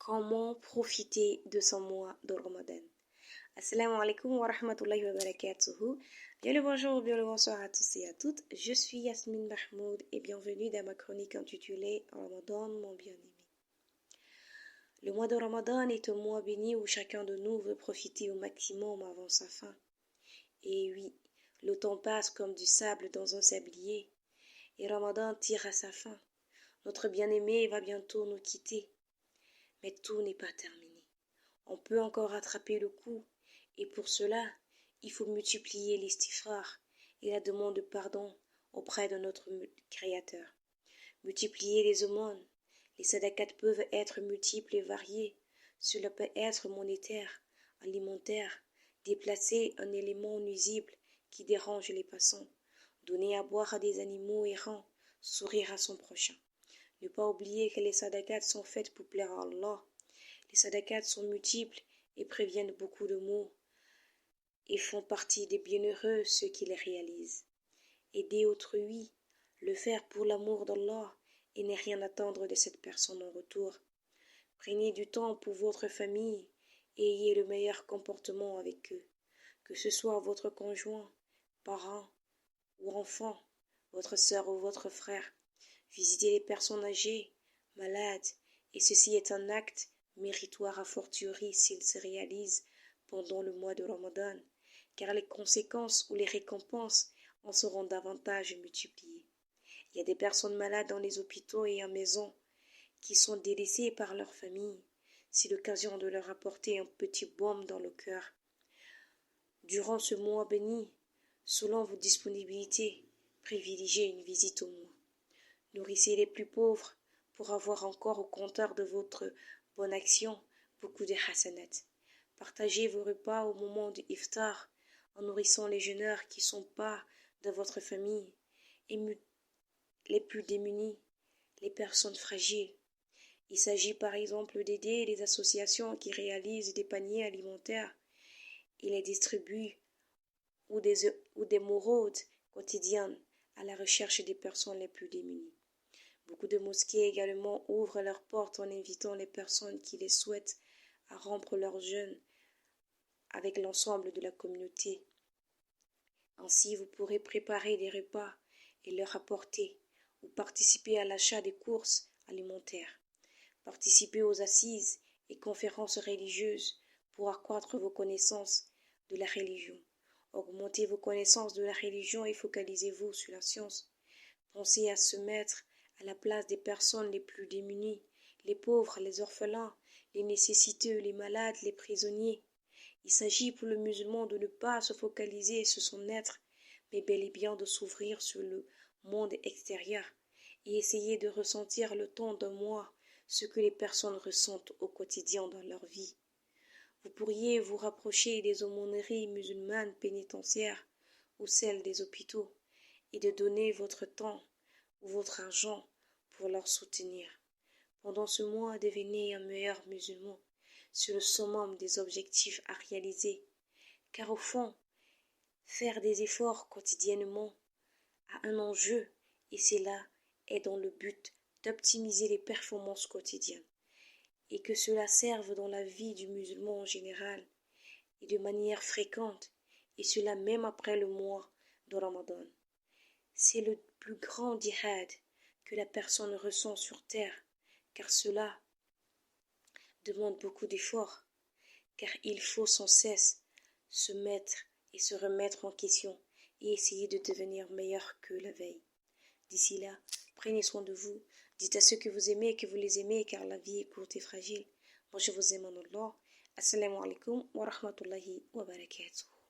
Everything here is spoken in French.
Comment profiter de son mois de Ramadan? Assalamu alaikum wa rahmatullahi wa barakatuhu. Bien le bonjour, bien le bonsoir à tous et à toutes. Je suis Yasmine Mahmoud et bienvenue dans ma chronique intitulée Ramadan, mon bien-aimé. Le mois de Ramadan est un mois béni où chacun de nous veut profiter au maximum avant sa fin. Et oui, le temps passe comme du sable dans un sablier et Ramadan tire à sa fin. Notre bien-aimé va bientôt nous quitter. Mais tout n'est pas terminé. On peut encore rattraper le coup, et pour cela, il faut multiplier l'istighfar et la demande de pardon auprès de notre Créateur. Multiplier les aumônes. Les sadaqat peuvent être multiples et variés. Cela peut être monétaire, alimentaire, déplacer un élément nuisible qui dérange les passants, donner à boire à des animaux errants, sourire à son prochain. Ne pas oublier que les sadaqat sont faites pour plaire à Allah. Les sadaqat sont multiples et préviennent beaucoup de maux et font partie des bienheureux ceux qui les réalisent. Aider autrui, le faire pour l'amour d'Allah et ne rien attendre de cette personne en retour. Prenez du temps pour votre famille et ayez le meilleur comportement avec eux, que ce soit votre conjoint, parent ou enfant, votre sœur ou votre frère. Visitez les personnes âgées, malades, et ceci est un acte méritoire a fortiori s'il se réalise pendant le mois de Ramadan, car les conséquences ou les récompenses en seront davantage multipliées. Il y a des personnes malades dans les hôpitaux et en maison qui sont délaissées par leur famille. C'est l'occasion de leur apporter un petit baume dans le cœur. Durant ce mois béni, selon vos disponibilités, privilégiez une visite au mois. Nourrissez les plus pauvres pour avoir encore au compteur de votre bonne action beaucoup de hasanat. Partagez vos repas au moment du iftar en nourrissant les jeûneurs qui ne sont pas de votre famille et les plus démunis, les personnes fragiles. Il s'agit par exemple d'aider les associations qui réalisent des paniers alimentaires et les distribuent ou des moraudes quotidiennes à la recherche des personnes les plus démunies. Beaucoup de mosquées également ouvrent leurs portes en invitant les personnes qui les souhaitent à rompre leur jeûne avec l'ensemble de la communauté. Ainsi, vous pourrez préparer des repas et leur apporter ou participer à l'achat des courses alimentaires. Participer aux assises et conférences religieuses pour accroître vos connaissances de la religion. Augmentez vos connaissances de la religion et focalisez-vous sur la science. Pensez à se mettre à la place des personnes les plus démunies, les pauvres, les orphelins, les nécessiteux, les malades, les prisonniers. Il s'agit pour le musulman de ne pas se focaliser sur son être, mais bel et bien de s'ouvrir sur le monde extérieur et essayer de ressentir le temps d'un mois ce que les personnes ressentent au quotidien dans leur vie. Vous pourriez vous rapprocher des aumôneries musulmanes pénitentiaires ou celles des hôpitaux et de donner votre temps ou votre argent pour leur soutenir. Pendant ce mois, devenez un meilleur musulman sur le summum des objectifs à réaliser, car au fond, faire des efforts quotidiennement a un enjeu et cela est dans le but d'optimiser les performances quotidiennes et que cela serve dans la vie du musulman en général et de manière fréquente et cela même après le mois de Ramadan. C'est le plus grand djihad que la personne ressent sur terre, car cela demande beaucoup d'efforts, car il faut sans cesse se mettre et se remettre en question et essayer de devenir meilleur que la veille. D'ici là, prenez soin de vous, dites à ceux que vous aimez que vous les aimez, car la vie est courte et fragile. Moi je vous aime en Allah. Assalamu alaikum wa rahmatullahi wa barakatuh.